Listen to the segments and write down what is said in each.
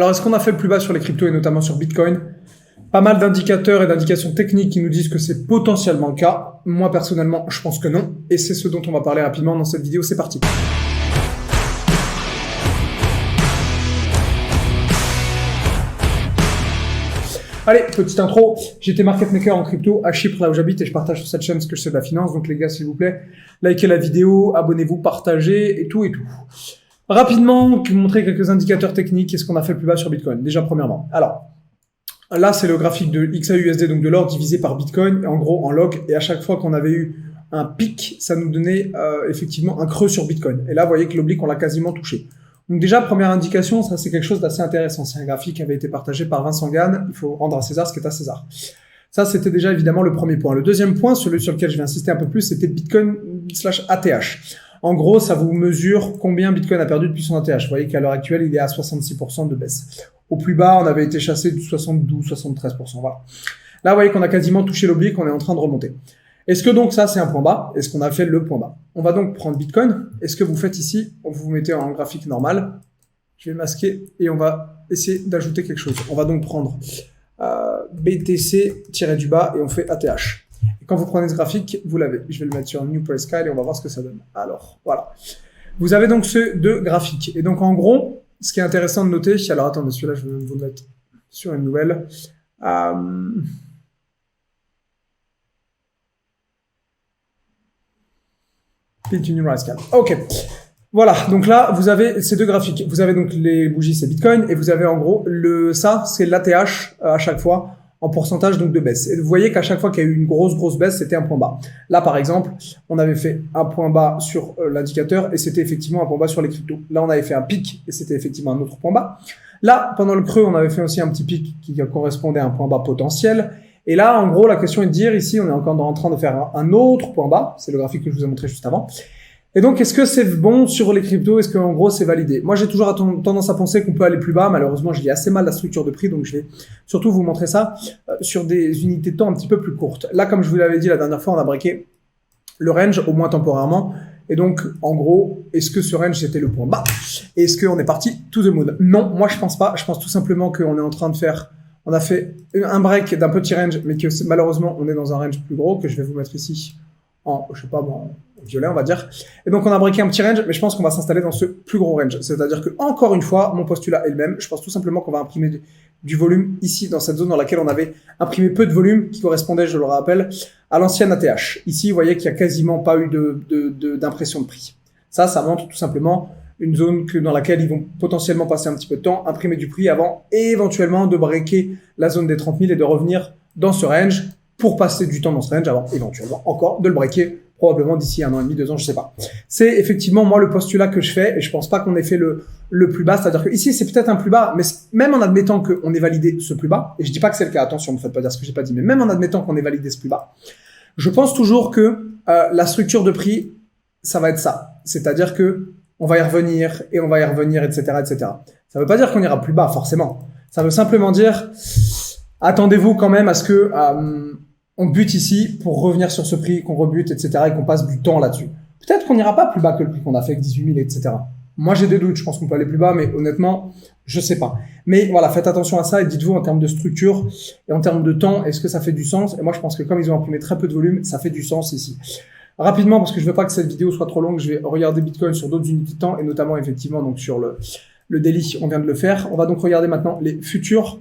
Alors, est-ce qu'on a fait le plus bas sur les cryptos et notamment sur Bitcoin? Pas mal d'indicateurs et d'indications techniques qui nous disent que c'est potentiellement le cas. Moi, personnellement, je pense que non. Et c'est ce dont on va parler rapidement dans cette vidéo. C'est parti. Allez, petite intro. J'étais market maker en crypto à Chypre, là où j'habite, et je partage sur cette chaîne ce que je sais de la finance. Donc les gars, s'il vous plaît, likez la vidéo, abonnez-vous, partagez et tout et tout. Rapidement, vous montrer quelques indicateurs techniques et ce qu'on a fait le plus bas sur Bitcoin. Déjà, premièrement. Alors, là, c'est le graphique de XAUSD, donc de l'or divisé par Bitcoin, en gros en log. Et à chaque fois qu'on avait eu un pic, ça nous donnait effectivement un creux sur Bitcoin. Et là, vous voyez que l'oblique, on l'a quasiment touché. Donc déjà, première indication, ça c'est quelque chose d'assez intéressant. C'est un graphique qui avait été partagé par Vincent Gann. Il faut rendre à César ce qui est à César. Ça, c'était déjà évidemment le premier point. Le deuxième point, celui sur lequel je vais insister un peu plus, c'était Bitcoin/ATH. En gros, ça vous mesure combien Bitcoin a perdu depuis son ATH. Vous voyez qu'à l'heure actuelle, il est à 66% de baisse. Au plus bas, on avait été chassé de 72-73%. Voilà. Là, vous voyez qu'on a quasiment touché l'oblique, on est en train de remonter. Est-ce que donc ça, c'est un point bas? Est-ce qu'on a fait le point bas? On va donc prendre Bitcoin. Et ce que vous faites ici, vous vous mettez en graphique normal. Je vais masquer et on va essayer d'ajouter quelque chose. On va donc prendre BTC tiré du bas et on fait ATH. Et quand vous prenez ce graphique, vous l'avez. Je vais le mettre sur New Price Scale et on va voir ce que ça donne. Alors, voilà. Vous avez donc ces deux graphiques. Et donc, en gros, ce qui est intéressant de noter, alors attendez, celui-là, je vais vous le mettre sur une nouvelle. Ok. Voilà. Donc là, vous avez ces deux graphiques. Vous avez donc les bougies, c'est Bitcoin, et vous avez en gros ça, c'est l'ATH à chaque fois en pourcentage donc de baisse. Et vous voyez qu'à chaque fois qu'il y a eu une grosse baisse, c'était un point bas. Là, par exemple, on avait fait un point bas sur l'indicateur et c'était effectivement un point bas sur les cryptos. Là, on avait fait un pic et c'était effectivement un autre point bas. Là, pendant le creux, on avait fait aussi un petit pic qui correspondait à un point bas potentiel. Et là, en gros, la question est de dire, ici, on est encore en train de faire un autre point bas. C'est le graphique que je vous ai montré juste avant. Et donc, est-ce que c'est bon sur les cryptos? Est-ce qu'en gros, c'est validé? Moi, j'ai toujours tendance à penser qu'on peut aller plus bas. Malheureusement, je lis assez mal la structure de prix, donc je vais surtout vous montrer ça sur des unités de temps un petit peu plus courtes. Là, comme je vous l'avais dit la dernière fois, on a breaké le range, au moins temporairement. Et donc, en gros, est-ce que ce range, c'était le point bas? Et est-ce qu'on est parti to the moon? Non, moi, je pense pas. Je pense tout simplement qu'on est en train de faire... On a fait un break d'un petit range, mais que malheureusement, on est dans un range plus gros, que je vais vous mettre ici en, je sais pas, en violet, on va dire. Et donc, on a breaké un petit range, mais je pense qu'on va s'installer dans ce plus gros range. C'est-à-dire que, encore une fois, mon postulat est le même. Je pense tout simplement qu'on va imprimer du volume ici, dans cette zone dans laquelle on avait imprimé peu de volume, qui correspondait, je le rappelle, à l'ancienne ATH. Ici, vous voyez qu'il n'y a quasiment pas eu d'impression de prix. Ça montre tout simplement une zone dans laquelle ils vont potentiellement passer un petit peu de temps, imprimer du prix avant, et éventuellement de breaker la zone des 30 000 et de revenir dans ce range pour passer du temps dans ce range avant, éventuellement encore de le breaker, probablement d'ici 1 an et demi, 2 ans, je sais pas. C'est effectivement, moi, le postulat que je fais, et je pense pas qu'on ait fait le plus bas, c'est-à-dire que ici, c'est peut-être un plus bas, mais même en admettant qu'on ait validé ce plus bas, et je dis pas que c'est le cas, attention, ne me faites pas dire ce que j'ai pas dit, mais même en admettant qu'on ait validé ce plus bas, je pense toujours que la structure de prix, ça va être ça. C'est-à-dire que on va y revenir, et on va y revenir, etc., etc. Ça veut pas dire qu'on ira plus bas, forcément. Ça veut simplement dire, attendez-vous quand même à ce que on bute ici pour revenir sur ce prix, qu'on rebute, etc., et qu'on passe du temps là-dessus. Peut-être qu'on n'ira pas plus bas que le prix qu'on a fait avec 18 000, etc. Moi, j'ai des doutes. Je pense qu'on peut aller plus bas, mais honnêtement, je sais pas. Mais voilà, faites attention à ça et dites-vous en termes de structure et en termes de temps, est-ce que ça fait du sens? Et moi, je pense que comme ils ont imprimé très peu de volume, ça fait du sens ici. Rapidement, parce que je veux pas que cette vidéo soit trop longue, je vais regarder Bitcoin sur d'autres unités de temps et notamment effectivement donc sur le daily, on vient de le faire. On va donc regarder maintenant les futurs.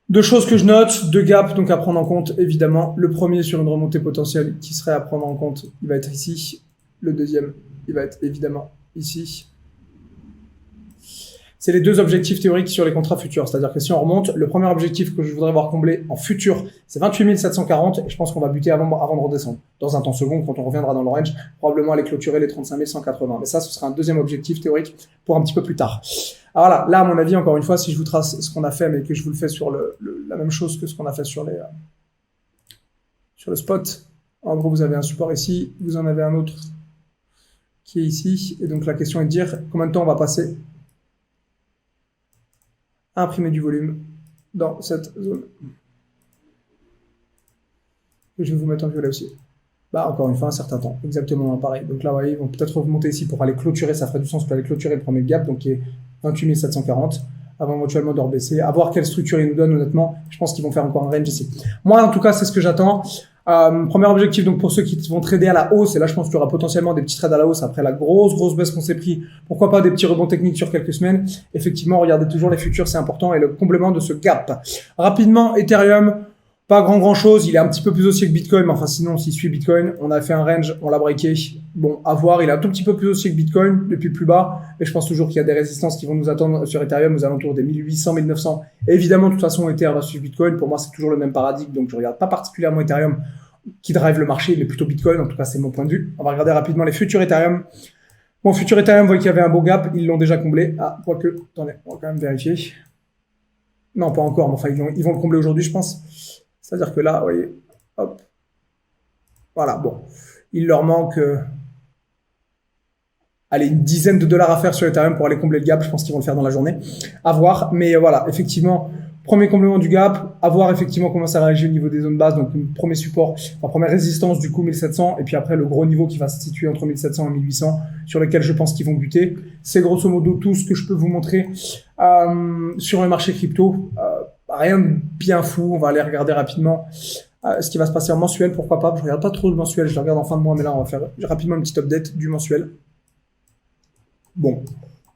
Deux choses que je note, deux gaps donc à prendre en compte évidemment. Le premier sur une remontée potentielle qui serait à prendre en compte, il va être ici. Le deuxième, il va être évidemment ici. C'est les deux objectifs théoriques sur les contrats futurs. C'est-à-dire que si on remonte, le premier objectif que je voudrais voir comblé en futur, c'est 28 740 et je pense qu'on va buter avant de redescendre. Dans un temps second, quand on reviendra dans le range, probablement aller clôturer les 35 180. Mais ça, ce sera un deuxième objectif théorique pour un petit peu plus tard. Alors voilà, là, à mon avis, encore une fois, si je vous trace ce qu'on a fait, mais que je vous le fais sur la même chose que ce qu'on a fait sur le spot. En gros, vous avez un support ici, vous en avez un autre qui est ici. Et donc, la question est de dire combien de temps on va passer à imprimer du volume dans cette zone. Et je vais vous mettre en violet aussi. Bah, encore une fois, un certain temps. Exactement pareil. Donc là, vous voyez, ils vont peut-être remonter ici pour aller clôturer. Ça ferait du sens pour aller clôturer le premier gap, donc qui est 28 740, avant éventuellement de rebaisser, à voir quelle structure ils nous donnent honnêtement. Je pense qu'ils vont faire encore un range ici. Moi, en tout cas, c'est ce que j'attends. Premier objectif, donc pour ceux qui vont trader à la hausse, et là je pense qu'il y aura potentiellement des petits trades à la hausse après la grosse baisse qu'on s'est pris. Pourquoi pas des petits rebonds techniques sur quelques semaines. Effectivement, regardez toujours les futurs, c'est important, et le complément de ce gap. Rapidement, Ethereum, pas grand chose, il est un petit peu plus haussier que Bitcoin, mais enfin sinon, s'il suit Bitcoin, on a fait un range, on l'a breaké. Bon, à voir, il est un tout petit peu plus haussier que Bitcoin depuis le plus bas, et je pense toujours qu'il y a des résistances qui vont nous attendre sur Ethereum aux alentours des 1800, 1900. Et évidemment, de toute façon, Ether va suivre Bitcoin. Pour moi, c'est toujours le même paradigme, donc je regarde pas particulièrement Ethereum qui drive le marché, mais plutôt Bitcoin. En tout cas, c'est mon point de vue. On va regarder rapidement les futurs Ethereum. Bon, futurs Ethereum, vous voyez qu'il y avait un beau gap. Ils l'ont déjà comblé. Ah, quoique, attendez, on va quand même vérifier. Non, pas encore, mais enfin, ils vont le combler aujourd'hui, je pense. C'est-à-dire que là, vous voyez, hop. Voilà, bon. Il leur manque, allez, une dizaine de dollars à faire sur Ethereum pour aller combler le gap. Je pense qu'ils vont le faire dans la journée. À voir. Mais voilà, effectivement, premier complément du gap, à voir effectivement comment ça réagit au niveau des zones basses. Donc, premier support, première résistance, du coup, 1700. Et puis après, le gros niveau qui va se situer entre 1700 et 1800, sur lequel je pense qu'ils vont buter. C'est grosso modo tout ce que je peux vous montrer sur le marché crypto. Rien de bien fou. On va aller regarder rapidement ce qui va se passer en mensuel. Pourquoi pas. Je regarde pas trop le mensuel. Je le regarde en fin de mois. Mais là, on va faire rapidement une petite update du mensuel. Bon.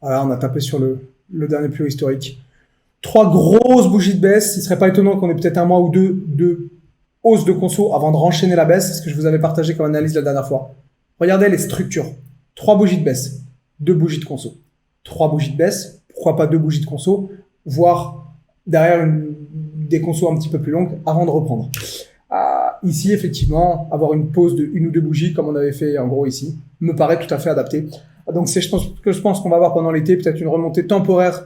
Voilà, on a tapé sur le dernier plus haut historique. 3 grosses bougies de baisse. Il serait pas étonnant qu'on ait peut-être un mois ou deux de hausse de conso avant de renchaîner la baisse. C'est ce que je vous avais partagé comme analyse la dernière fois. Regardez les structures. 3 bougies de baisse. 2 bougies de conso. 3 bougies de baisse. Pourquoi pas 2 bougies de conso, voire derrière des consos un petit peu plus longues avant de reprendre. Ici, effectivement, avoir une pause de 1 ou 2 bougies, comme on avait fait en gros ici, me paraît tout à fait adapté. Donc je pense qu'on va avoir pendant l'été peut-être une remontée temporaire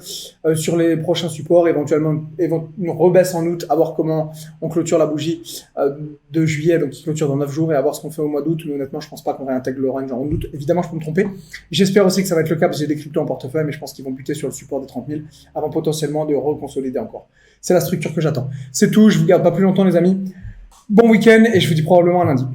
sur les prochains supports, éventuellement une rebaisse en août, à voir comment on clôture la bougie de juillet, donc qui clôture dans 9 jours, et à voir ce qu'on fait au mois d'août. Mais honnêtement, je pense pas qu'on réintègre le range en août. Évidemment, je peux me tromper. J'espère aussi que ça va être le cas parce que j'ai des cryptos en portefeuille, mais je pense qu'ils vont buter sur le support des 30 000 avant potentiellement de reconsolider encore. C'est la structure que j'attends. C'est tout, je vous garde pas plus longtemps les amis. Bon week-end et je vous dis probablement à lundi.